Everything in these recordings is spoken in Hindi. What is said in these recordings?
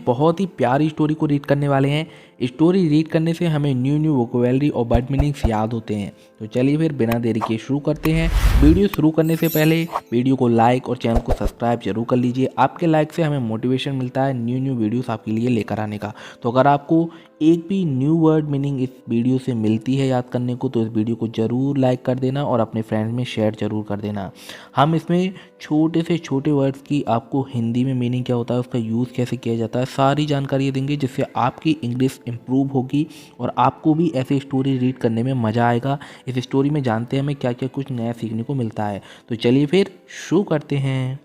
बहुत ही प्यारी स्टोरी को रीड करने वाले हैं। स्टोरी रीड करने से हमें न्यू वोकेबलरी और वर्ड मीनिंग्स याद होते हैं। तो चलिए फिर बिना देरी के शुरू करते हैं। वीडियो शुरू करने से पहले वीडियो को लाइक और चैनल को सब्सक्राइब जरूर कर लीजिए। आपके लाइक से हमें मोटिवेशन मिलता है न्यू वीडियोस आपके लिए लेकर आने का। तो अगर आपको एक भी न्यू वर्ड मीनिंग इस वीडियो से मिलती है याद करने को, तो इस वीडियो को ज़रूर लाइक कर देना और अपने फ्रेंड्स में शेयर ज़रूर कर देना। हम इसमें छोटे से छोटे वर्ड्स की आपको हिंदी में मीनिंग क्या होता है, उसका यूज़ कैसे किया जाता है, सारी जानकारी देंगे, जिससे आपकी इंग्लिश इम्प्रूव होगी और आपको भी ऐसे स्टोरी रीड करने में मज़ा आएगा। इस स्टोरी में जानते हैं हमें क्या क्या कुछ नया सीखने को मिलता है। तो चलिए फिर शुरू करते हैं।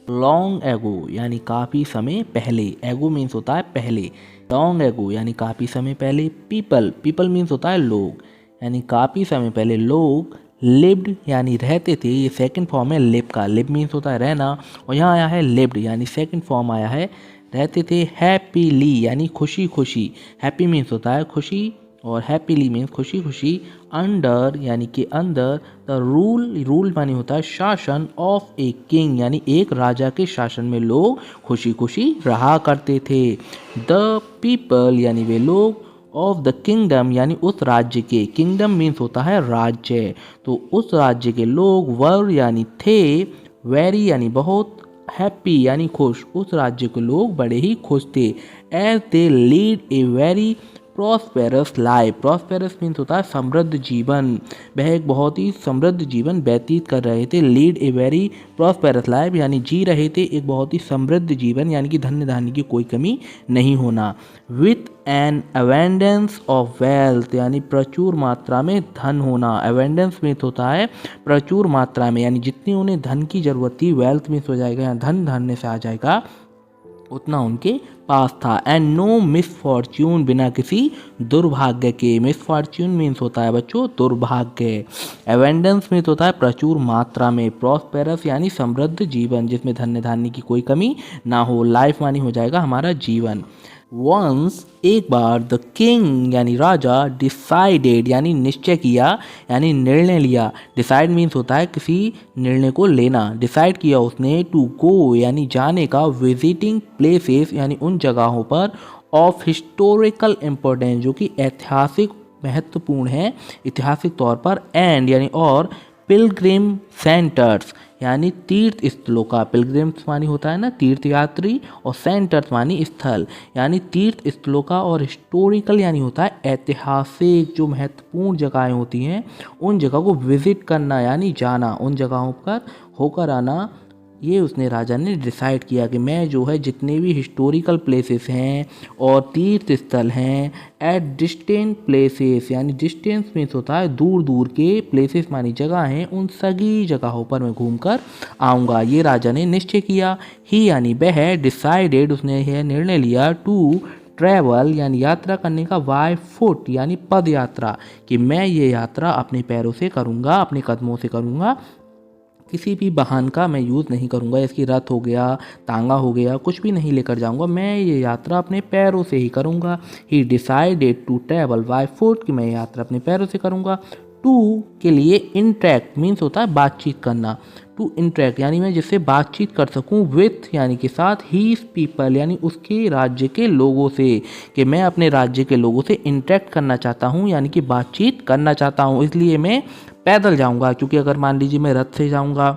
लॉन्ग एगो यानी काफ़ी समय पहले। एगो मीन्स होता है पहले। लॉन्ग एगो यानी काफ़ी समय पहले। पीपल मीन्स होता है लोग, यानी काफ़ी समय पहले लोग लिव्ड यानी रहते थे। ये सेकंड फॉर्म है लिव का। लिव मीन्स होता है रहना, और यहाँ आया है लिव्ड यानी सेकंड फॉर्म आया है रहते थे। हैप्पीली यानी खुशी खुशी। हैप्पी मीन्स होता है खुशी और हैप्पीली मीन्स खुशी खुशी। अंडर यानी कि अंदर। द रूल मानी होता है शासन। ऑफ ए किंग यानी एक राजा के शासन में लोग खुशी खुशी रहा करते थे। द पीपल यानी वे लोग। ऑफ द किंगडम यानी उस राज्य के। किंगडम मीन्स होता है राज्य, तो उस राज्य के लोग। वर यानी थे। वेरी यानी बहुत। हैप्पी यानी खुश। उस राज्य के लोग बड़े ही खुश थे। As they lead a very prosperous life. Prosperous means होता है समृद्ध जीवन। वह एक बहुत ही समृद्ध जीवन व्यतीत कर रहे थे। Lead a very prosperous life यानी जी रहे थे एक बहुत ही समृद्ध जीवन, यानी कि धन्य धान्य की कोई कमी नहीं होना। With an abundance of wealth यानी प्रचुर मात्रा में धन होना। अवेंडेंस मीन्स होता है प्रचुर मात्रा में, यानी जितनी उन्हें धन की जरूरत थी। वेल्थ मीन्स हो जाएगा यहाँ धन, धन्य से आ जाएगा, उतना उनके पास था। एंड नो मिसफॉर्च्यून बिना किसी दुर्भाग्य के। मिसफॉर्च्यून मीन्स होता है बच्चों दुर्भाग्य। एवेंडेंस मीन्स होता है प्रचुर मात्रा में। प्रॉस्पेरस यानी समृद्ध जीवन जिसमें धन्य धान्य की कोई कमी ना हो। लाइफ मानी हो जाएगा हमारा जीवन। वंस एक बार द किंग यानी राजा। डिसाइडेड यानी निश्चय किया यानी निर्णय लिया। डिसाइड मीन्स होता है किसी निर्णय को लेना। डिसाइड किया उसने। टू गो यानी जाने का। विजिटिंग प्लेसेस यानी उन जगहों पर। ऑफ हिस्टोरिकल इम्पोर्टेंस जो कि ऐतिहासिक महत्वपूर्ण है ऐतिहासिक तौर पर। एंड यानी और। पिलग्रिम सेंटर्स यानी तीर्थ स्थलों का। पिलग्रिम्स मानी होता है ना तीर्थयात्री, और सेंटर्स मानी स्थल, यानी तीर्थ स्थलों का। और हिस्टोरिकल यानी होता है ऐतिहासिक, जो महत्वपूर्ण जगहें होती हैं उन जगह को विजिट करना यानी जाना, उन जगहों पर होकर आना। ये उसने राजा ने डिसाइड किया कि मैं जो है जितने भी हिस्टोरिकल प्लेसेस हैं और तीर्थ स्थल हैं एट डिस्टेंट प्लेसेस यानी डिस्टेंस मीन्स होता है दूर दूर के। प्लेसेस मानी जगह हैं, उन सभी जगहों पर मैं घूमकर आऊँगा। ये राजा ने निश्चय किया। ही यानी वह। डिसाइडेड उसने यह निर्णय लिया। टू ट्रैवल यानी यात्रा करने का। बाय फुट यानी पद यात्रा, कि मैं ये यात्रा अपने पैरों से करूँगा, अपने कदमों से करूँगा, किसी भी वाहन का मैं यूज़ नहीं करूँगा। इसकी रथ हो गया, तांगा हो गया, कुछ भी नहीं लेकर जाऊँगा। मैं ये यात्रा अपने पैरों से ही करूँगा। He decided to travel by foot, कि मैं यात्रा अपने पैरों से करूँगा। टू के लिए इंटरेक्ट मीन्स होता है बातचीत करना। टू इंटरेक्ट यानी मैं जिससे बातचीत कर सकूं। विथ यानी के साथ। हीज पीपल यानी उसके राज्य के लोगों से, कि मैं अपने राज्य के लोगों से इंटरेक्ट करना चाहता हूं, यानी कि बातचीत करना चाहता हूं। इसलिए मैं पैदल जाऊंगा, क्योंकि अगर मान लीजिए मैं रथ से जाऊंगा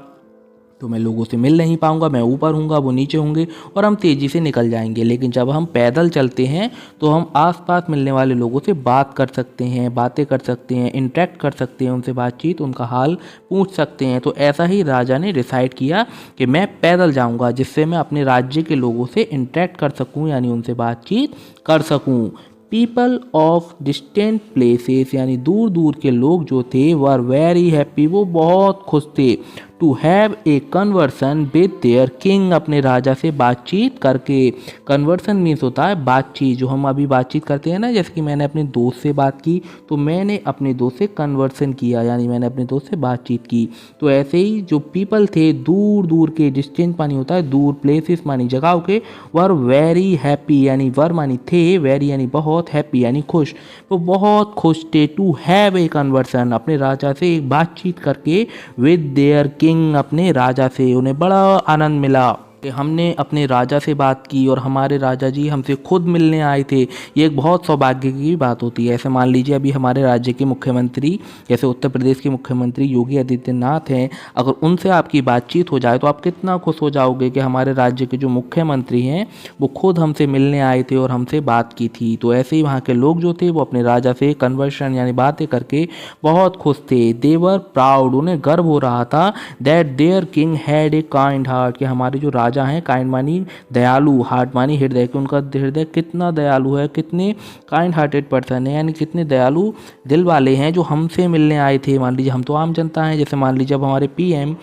तो मैं लोगों से मिल नहीं पाऊंगा। मैं ऊपर हूँगा, वो नीचे होंगे और हम तेज़ी से निकल जाएंगे। लेकिन जब हम पैदल चलते हैं तो हम आसपास मिलने वाले लोगों से बात कर सकते हैं, बातें कर सकते हैं, इंटरेक्ट कर सकते हैं, उनसे बातचीत, उनका हाल पूछ सकते हैं। तो ऐसा ही राजा ने डिसाइड किया कि मैं पैदल जाऊँगा, जिससे मैं अपने राज्य के लोगों से इंटरेक्ट कर सकूँ, यानी उनसे बातचीत कर सकूँ। पीपल ऑफ डिस्टेंट प्लेसेस यानी दूर दूर के लोग जो थे। वर वेरी हैप्पी वो बहुत खुश थे। To have a conversation with their king अपने राजा से बातचीत करके। कन्वर्सन मीन्स होता है बातचीत, जो हम अभी बातचीत करते हैं ना, जैसे कि मैंने अपने दोस्त से बात की तो मैंने अपने दोस्त से कन्वर्सन किया, यानी मैंने अपने दोस्त से बातचीत की। तो ऐसे ही जो पीपल थे दूर दूर के, डिस्टेंट मानी होता है दूर, प्लेसेस मानी जगहों के। वर वेरी हैप्पी यानी वर मानी थे, वेरी यानी बहुत, हैप्पी यानी खुश, वो बहुत खुश थे। टू हैव ए कन्वर्सन अपने राजा से एक बातचीत करके। विद देयर किंग अपने राजा से, उन्हें बड़ा आनंद मिला। कि हमने अपने राजा से बात की और हमारे राजा जी हमसे खुद मिलने आए थे। ये एक बहुत सौभाग्य की बात होती है। ऐसे मान लीजिए अभी हमारे राज्य के मुख्यमंत्री, जैसे उत्तर प्रदेश के मुख्यमंत्री योगी आदित्यनाथ हैं, अगर उनसे आपकी बातचीत हो जाए तो आप कितना खुश हो जाओगे कि हमारे राज्य के जो मुख्यमंत्री हैं वो खुद हमसे मिलने आए थे और हमसे बात की थी। तो ऐसे ही वहाँ के लोग जो थे वो अपने राजा से कन्वर्शन यानी बातें करके बहुत खुश थे। दे वर प्राउड, उन्हें गर्व हो रहा था that there king had a kind heart, कि हमारे जो राजा हैं, काइंड मानी दयालु, हार्ट मानी हृदय, कि उनका हृदय कितना दयालु है, कितने काइंड हार्टेड पर्सन है, यानी कितने दयालु दिल वाले हैं जो हमसे मिलने आए थे। मान लीजिए हम तो आम जनता हैं, जैसे मान लीजिए अब हमारे पीएम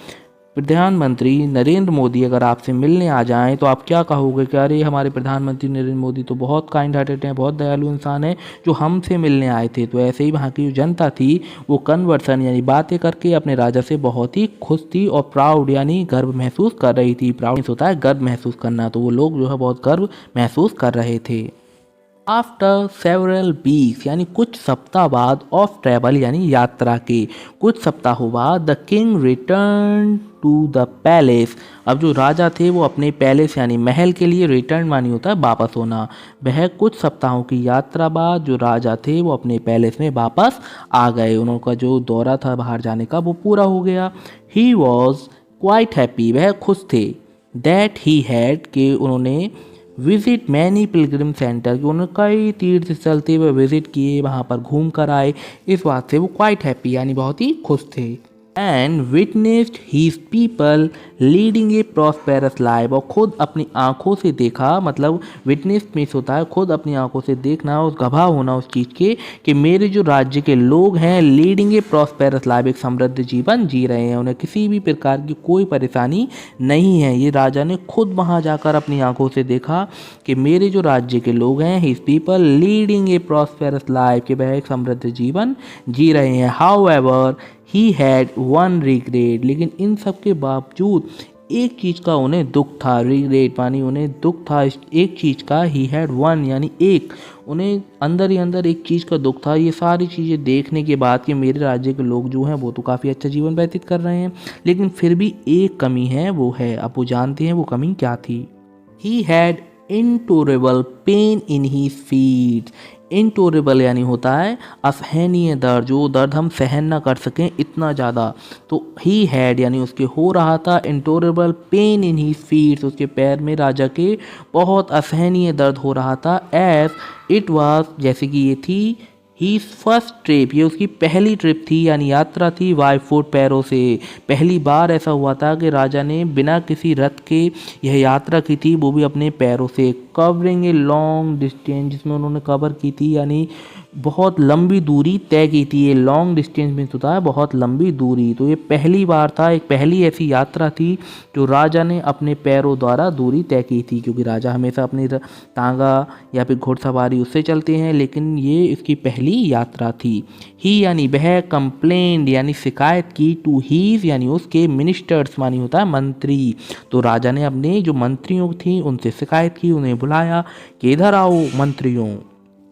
प्रधानमंत्री नरेंद्र मोदी अगर आपसे मिलने आ जाएं तो आप क्या कहोगे कि अरे हमारे प्रधानमंत्री नरेंद्र मोदी तो बहुत काइंड हार्टेड हैं, बहुत दयालु इंसान है जो हमसे मिलने आए थे। तो ऐसे ही वहाँ की जो जनता थी वो कन्वर्सन यानी बातें करके अपने राजा से बहुत ही खुश थी और प्राउड यानी गर्व महसूस कर रही थी। प्राउड होता है गर्व महसूस करना, तो वो लोग जो है बहुत गर्व महसूस कर रहे थे। आफ्टर सेवरल वीक्स यानी कुछ सप्ताह बाद ऑफ ट्रैवल यानी यात्रा के कुछ सप्ताहों बाद the king return to the palace, अब जो राजा थे वो अपने पैलेस यानी महल के लिए रिटर्न मानी होता है वापस होना। वह कुछ सप्ताहों की यात्रा बाद जो राजा थे वो अपने पैलेस में वापस आ गए। उनका जो दौरा था बाहर जाने का वो पूरा हो गया। ही वॉज क्वाइट हैप्पी, वह खुश थे। दैट ही हैड, के उन्होंने विजिट मैनी पिलग्रिम सेंटर, कि उन्होंने कई तीर्थ स्थल थे वह विजिट किए, वहाँ पर घूम कर आए। इस बात से वो क्वाइट हैप्पी यानी बहुत ही खुश थे। And witnessed his people leading a prosperous life, और खुद अपनी आंखों से देखा, मतलब विटनेस मीन्स होता है खुद अपनी आंखों से देखना, उस गवाह होना उस चीज़ के कि मेरे जो राज्य के लोग हैं लीडिंग ए प्रॉस्पेरस लाइफ, एक समृद्ध जीवन जी रहे हैं, उन्हें किसी भी प्रकार की कोई परेशानी नहीं है। ये राजा ने खुद वहाँ जाकर अपनी आंखों से देखा कि मेरे जो राज्य के लोग हैं his people leading a prosperous life, कि वह एक समृद्ध जीवन जी रहे हैं। However he had one regret, लेकिन इन सब के बावजूद एक चीज़ का उन्हें दुख था। रिग्रेट मानी उन्हें दुख था एक चीज़ का। ही हैड वन यानी एक, उन्हें अंदर ही अंदर एक चीज़ का दुख था। ये सारी चीज़ें देखने के बाद कि मेरे राज्य के लोग जो हैं वो तो काफ़ी अच्छा जीवन व्यतीत कर रहे हैं, लेकिन फिर भी एक कमी है, वो है, अब वो जानते हैं वो कमी क्या थी। He had intolerable pain in he feet, intolerable यानी होता है असहनीय दर्द, जो दर्द हम सहन ना कर सकें इतना ज़्यादा। तो ही हैड यानी उसके हो रहा था इंटोरेबल पेन इन ही फीट, उसके पैर में राजा के बहुत असहनीय दर्द हो रहा था। एज इट वाज, जैसे कि ये थी ही फर्स्ट ट्रिप, ये उसकी पहली ट्रिप थी यानी यात्रा थी बाय फुट, पैरों से। पहली बार ऐसा हुआ था कि राजा ने बिना किसी रथ के यह यात्रा की थी, वो भी अपने पैरों से। कवरिंग ए लॉन्ग डिस्टेंस, जिसमें उन्होंने कवर की थी यानी बहुत लंबी दूरी तय की थी। ये लॉन्ग डिस्टेंस में होता है बहुत लंबी दूरी। तो ये पहली बार था, एक पहली ऐसी यात्रा थी जो राजा ने अपने पैरों द्वारा दूरी तय की थी, क्योंकि राजा हमेशा अपनी तांगा या फिर घुड़सवारी उससे चलते हैं, लेकिन ये इसकी पहली यात्रा थी। ही यानी वह, कंप्लेंट यानी शिकायत की, टू हीज यानी उसके, मिनिस्टर्स मानी होता है मंत्री। तो राजा ने अपने जो मंत्रियों थी उनसे शिकायत की, उन्हें बुलाया कि इधर आओ मंत्रियों,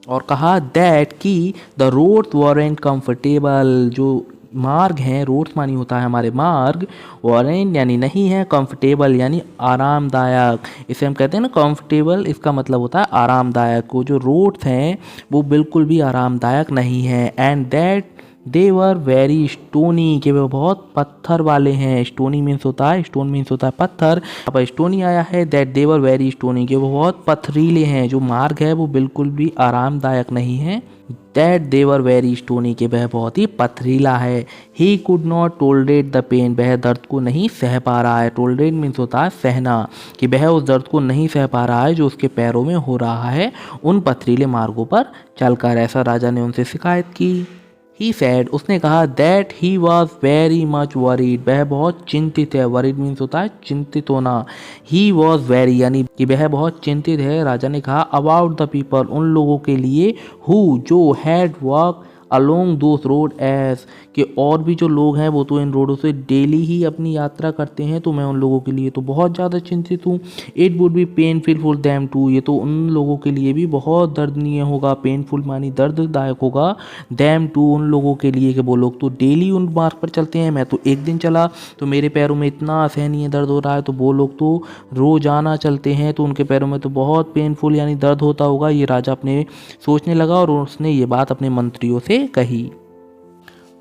और कहा दैट कि द रोड्स वॉरेंट कंफर्टेबल, जो मार्ग हैं, रोड्स मानी होता है हमारे मार्ग, वॉरेंट यानी नहीं है, कंफर्टेबल यानी आरामदायक। इसे हम कहते हैं ना कंफर्टेबल, इसका मतलब होता है आरामदायक। वो जो रोड्स हैं वो बिल्कुल भी आरामदायक नहीं है। And that they were very stony, कि वो बहुत पत्थर वाले हैं। स्टोनी मीन्स होता है, स्टोन मीन्स होता है पत्थर, अब स्टोनी आया है। That they were very stony, कि वो बहुत पथरीले हैं, जो मार्ग है वो बिल्कुल भी आरामदायक नहीं है। That they were very stony, कि वह बहुत ही पथरीला है। He could not tolerate the pain, वह दर्द को नहीं सह पा रहा है। टोलरेट मीन्स होता है सहना, कि वह उस दर्द को नहीं सह पा रहा है जो उसके पैरों में हो रहा है उन पथरीले मार्गों पर चलकर। ऐसा राजा ने उनसे शिकायत की। ही सैड, उसने कहा that he was very much worried, वह बहुत चिंतित है। वरीड मीन्स होता है चिंतित होना। ही वॉज वेरी यानी कि वह बहुत चिंतित है। राजा ने कहा अबाउट द पीपल, उन लोगों के लिए, हु जो had walk along those road as कि और भी जो लोग हैं वो तो इन रोडों से डेली ही अपनी यात्रा करते हैं, तो मैं उन लोगों के लिए तो बहुत ज़्यादा चिंतित हूँ। It would be painful for them too, ये तो उन लोगों के लिए भी बहुत दर्दनीय होगा, पेनफुल मानी दर्ददायक होगा, देम टू उन लोगों के लिए कि वो लोग तो डेली उन मार्ग पर चलते हैं। मैं तो एक दिन चला तो मेरे पैरों में इतना असहनीय दर्द हो रहा है, तो वो लोग तो रोजाना चलते हैं तो उनके पैरों में तो बहुत पेनफुल यानी दर्द होता होगा। ये राजा अपने सोचने लगा और उसने ये बात अपने मंत्रियों से कही।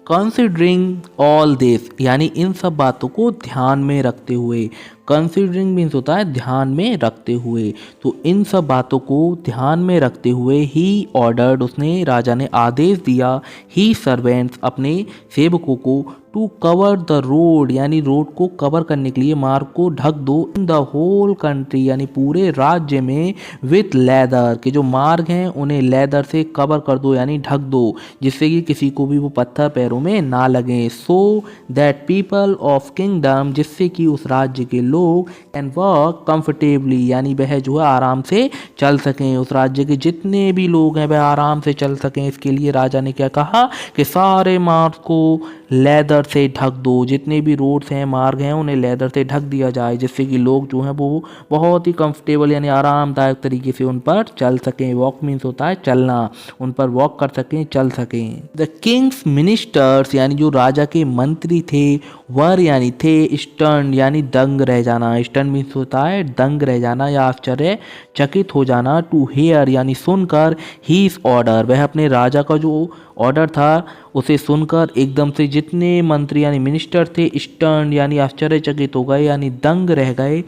कंसिडरिंग ऑल दिस यानी इन सब बातों को ध्यान में रखते हुए, कंसिडरिंग मीन्स होता है ध्यान में रखते हुए, तो इन सब बातों को ध्यान में रखते हुए ही ऑर्डर्ड उसने राजा ने आदेश दिया, ही सर्वेंट्स अपने सेवकों को, टू कवर द रोड यानी रोड को कवर करने के लिए, मार्ग को ढक दो, इन द होल कंट्री यानी पूरे राज्य में, विथ लेदर के जो मार्ग हैं उन्हें लेदर से कवर कर दो यानी ढक दो, जिससे कि किसी को भी वो पत्थर पैरों में ना लगे। So that people of kingdom जिससे कि उस राज्य के लोग कैन वर्क कंफर्टेबली यानी वह जो है आराम से चल सकें, उस राज्य के जितने भी लोग हैं वह आराम से चल सकें। इसके लिए राजा ने क्या कहा कि सारे मार्ग को लेदर से ढक दो, जितने भी रोड्स हैं मार्ग हैं उन्हें लेदर से ढक दिया जाए, जिससे कि लोग जो हैं वो बहुत ही कंफर्टेबल यानी आरामदायक तरीके से उन पर चल सकें। वॉक मीन्स होता है चलना, उन पर वॉक कर सकें, चल सकें। द किंग्स मिनिस्टर्स यानी जो राजा के मंत्री थे, वर यानी थे, स्टर्न यानी दंग रह जाना, स्टर्न मीन्स होता है दंग रह जाना या आश्चर्यचकित हो जाना, टू हेयर यानी सुनकर, हीज ऑर्डर वह अपने राजा का जो ऑर्डर था उसे सुनकर एकदम से जितने मंत्री यानी मिनिस्टर थे स्टर्न यानी आश्चर्यचकित हो गए यानी दंग रह गए।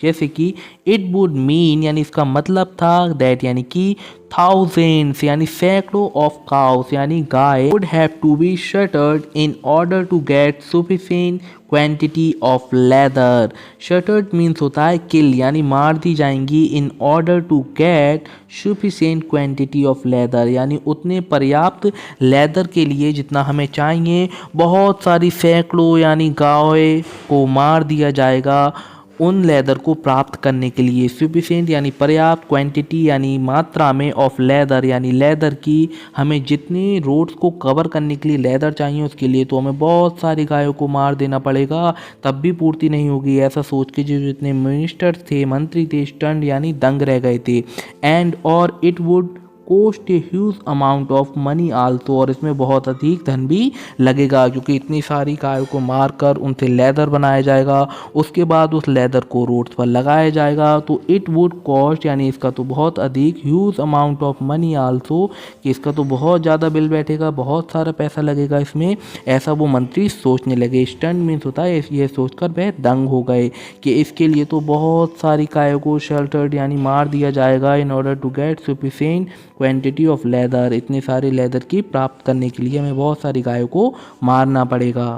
जैसे कि इट वुड मीन यानी इसका मतलब था दैट यानी कि थाउजेंड्स यानी सैकड़ों ऑफ काउस यानी गाय would have to be slaughtered in order to get sufficient quantity of leather. Slaughtered means होता है किल यानी मार दी जाएंगी, in order to get sufficient quantity of leather यानी उतने पर्याप्त लेदर के लिए जितना हमें चाहिए, बहुत सारी सैकड़ों यानी गाय को मार दिया जाएगा उन लेदर को प्राप्त करने के लिए। सफिशिएंट यानी पर्याप्त, क्वांटिटी यानी मात्रा में, ऑफ लेदर यानी लेदर की, हमें जितनी रोड्स को कवर करने के लिए लेदर चाहिए उसके लिए तो हमें बहुत सारी गायों को मार देना पड़ेगा, तब भी पूर्ति नहीं होगी। ऐसा सोच के जो जितने मिनिस्टर थे, मंत्री थे, स्टंड यानी दंग रह गए थे। एंड और it would cost a huge amount of money also और इसमें बहुत अधिक धन भी लगेगा, क्योंकि इतनी सारी गायों को मारकर उनसे लेदर बनाया जाएगा, उसके बाद उस लेदर को रोड्स पर लगाया जाएगा, तो इट वुड कॉस्ट यानी इसका तो बहुत अधिक, huge amount of money also कि इसका तो बहुत ज़्यादा बिल बैठेगा, बहुत सारा पैसा लगेगा इसमें, ऐसा वो मंत्री सोचने लगे। स्टंट मीन्स होता है ये सोचकर वह दंग हो गए कि इसके लिए तो बहुत सारी गायों को शेल्टर्ड यानी मार दिया जाएगा, in order to get sufficient quantity of leather, इतने सारे लेदर की प्राप्त करने के लिए हमें बहुत सारी गायों को मारना पड़ेगा।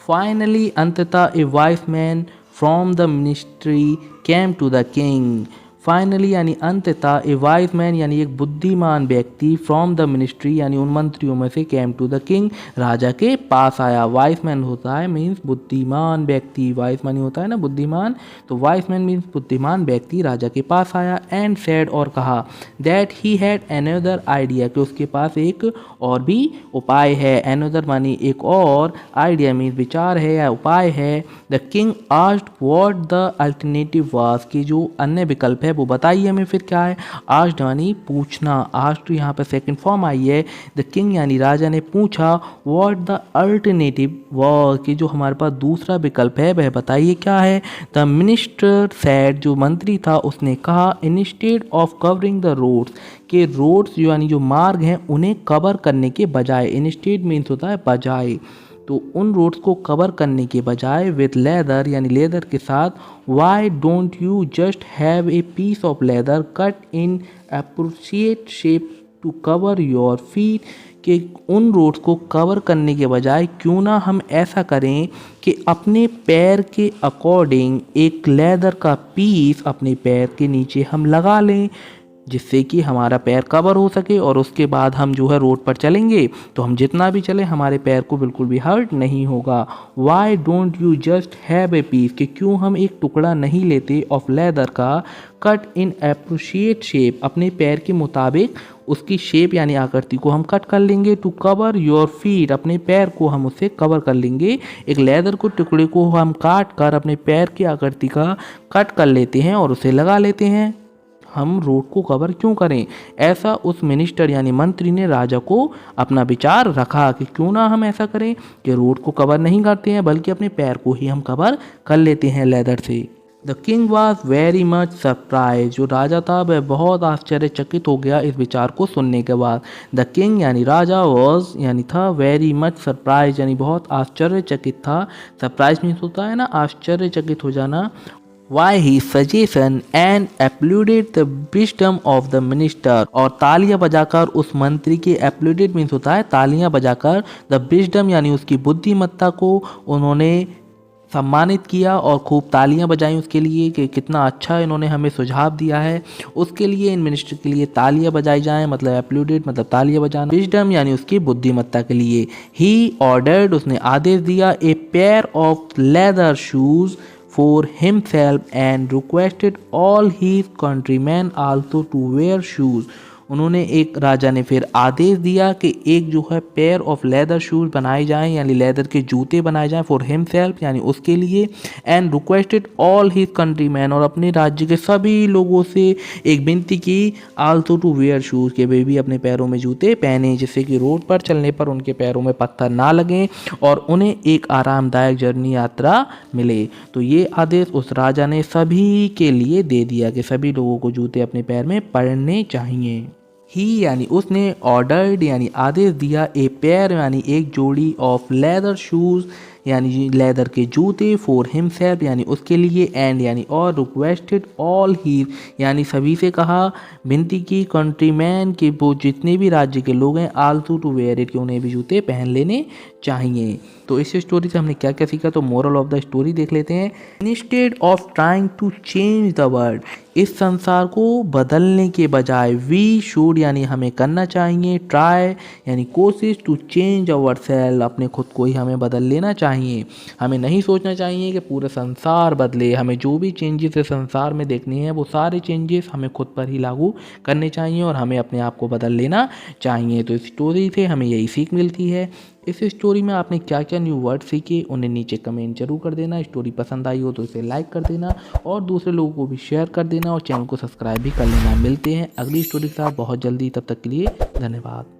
फाइनली अंततः a wise man from the ministry came to the king. Finally यानी अंततः ए वाइज मैन यानी एक बुद्धिमान व्यक्ति, फ्रॉम द मिनिस्ट्री यानी उन मंत्रियों में से, केम टू द किंग राजा के पास आया। वाइज मैन होता है मीन्स बुद्धिमान व्यक्ति, वाइज मैन होता है ना बुद्धिमान, तो वाइज मैन मीन्स बुद्धिमान व्यक्ति राजा के पास आया। एंड सेड और कहा that he had another idea कि उसके पास एक और भी उपाय है। अनदर मानी एक और, आइडिया मीन्स विचार है या उपाय है। The king asked what the alternative was कि जो अन्य विकल्प है वो बताइए हमें फिर क्या है। आस्क्ड यानी पूछना, आस्क्ड यहाँ पर सेकंड फॉर्म आई है। द किंग यानी राजा ने पूछा व्हाट द अल्टरनेटिव वाज कि जो हमारे पास दूसरा विकल्प है वह बताइए क्या है। द मिनिस्टर सेड जो मंत्री था उसने कहा instead of covering the roads के रोड्स यानी जो मार्ग हैं उन्हें कवर करने के बजाय, इंस्टेड मीन्स होता है बजाय, तो उन रोड्स को कवर करने के बजाय विथ लेदर यानी लेदर के साथ, why don't you just have a piece of leather cut in appropriate shape to cover your feet कि उन रोड्स को कवर करने के बजाय क्यों ना हम ऐसा करें कि अपने पैर के अकॉर्डिंग एक लेदर का पीस अपने पैर के नीचे हम लगा लें, जिससे कि हमारा पैर कवर हो सके और उसके बाद हम जो है रोड पर चलेंगे तो हम जितना भी चले हमारे पैर को बिल्कुल भी हर्ट नहीं होगा। Why don't you just have a piece, कि क्यों हम एक टुकड़ा नहीं लेते ऑफ लेदर का, कट इन अप्रोप्रिएट शेप, अपने पैर के मुताबिक उसकी शेप यानी आकृति को हम कट कर लेंगे। टू कवर योर फीट, अपने पैर को हम उससे कवर कर लेंगे। एक लेदर को टुकड़े को हम काट कर अपने पैर की आकृति का कट कर लेते हैं और उसे लगा लेते हैं। हम रोड को कवर क्यों करें? ऐसा उस मिनिस्टर यानी मंत्री ने राजा को अपना विचार रखा कि क्यों ना हम ऐसा करें कि रोड को कवर नहीं करते हैं बल्कि अपने पैर को ही हम कवर कर लेते हैं लेदर से। The king was very much surprise, जो राजा था वह बहुत आश्चर्यचकित हो गया इस विचार को सुनने के बाद। द किंग यानी राजा वॉज यानी था वेरी मच सरप्राइज यानी बहुत आश्चर्यचकित था। सरप्राइज मीन्स होता है ना आश्चर्यचकित हो जाना। Why his suggestion and applauded the wisdom of the minister, और तालियां बजाकर उस मंत्री के applauded मीन्स होता है तालियां बजाकर the wisdom यानी उसकी बुद्धिमत्ता को उन्होंने सम्मानित किया और खूब तालियां बजाई उसके लिए कि कितना अच्छा इन्होंने हमें सुझाव दिया है। उसके लिए इन मिनिस्टर के लिए तालियां बजाई जाएं, मतलब एप्लूडेड मतलब तालियां बजाना। विजडम यानी उसकी बुद्धिमत्ता के लिए। ही ऑर्डर्ड उसने आदेश दिया a pair of leather shoes for himself and requested all his countrymen also to wear shoes। उन्होंने एक राजा ने फिर आदेश दिया कि एक जो है पेयर ऑफ लेदर शूज बनाए जाएं यानी लेदर के जूते बनाए जाएं फॉर हिमसेल्फ यानी उसके लिए। And requested all his countryman, और अपने राज्य के सभी लोगों से एक विनती की आल्सो टू वेयर शूज, के वे भी अपने पैरों में जूते पहने जिससे कि रोड पर चलने पर उनके पैरों में पत्थर ना लगें और उन्हें एक आरामदायक जर्नी यात्रा मिले। तो ये आदेश उस राजा ने सभी के लिए दे दिया कि सभी लोगों को जूते अपने पैर में पहनने चाहिए। ही यानी उसने ऑर्डर्ड यानी आदेश दिया ए पेयर यानी एक जोड़ी ऑफ लेदर शूज यानी लेदर के जूते फॉर हिमसेल्फ यानी उसके लिए। एंड यानी और रिक्वेस्टेड ऑल ही यानी सभी से कहा, विनती की कंट्रीमैन के वो जितने भी राज्य के लोग हैं आल्सो टू वेयर इट, कि उन्हें भी जूते पहन लेने चाहिए। तो इस स्टोरी से हमने क्या क्या सीखा, तो मोरल ऑफ द स्टोरी देख लेते हैं। Instead of trying to change the world, इस संसार को बदलने के बजाय वी शुड यानी हमें करना चाहिए, ट्राई यानी कोशिश, टू चेंज अवर सेल्फ अपने खुद को ही हमें बदल लेना चाहिए। हमें नहीं सोचना चाहिए कि पूरा संसार बदले, हमें जो भी चेंजेस इस संसार में देखने हैं वो सारे चेंजेस हमें खुद पर ही लागू करने चाहिए और हमें अपने आप को बदल लेना चाहिए। तो इस स्टोरी से हमें यही सीख मिलती है। इस स्टोरी में आपने क्या क्या न्यू वर्ड सीखे उन्हें नीचे कमेंट जरूर कर देना। स्टोरी पसंद आई हो तो इसे लाइक कर देना और दूसरे लोगों को भी शेयर कर देना और चैनल को सब्सक्राइब भी कर लेना। मिलते हैं अगली स्टोरी के साथ बहुत जल्दी, तब तक के लिए धन्यवाद।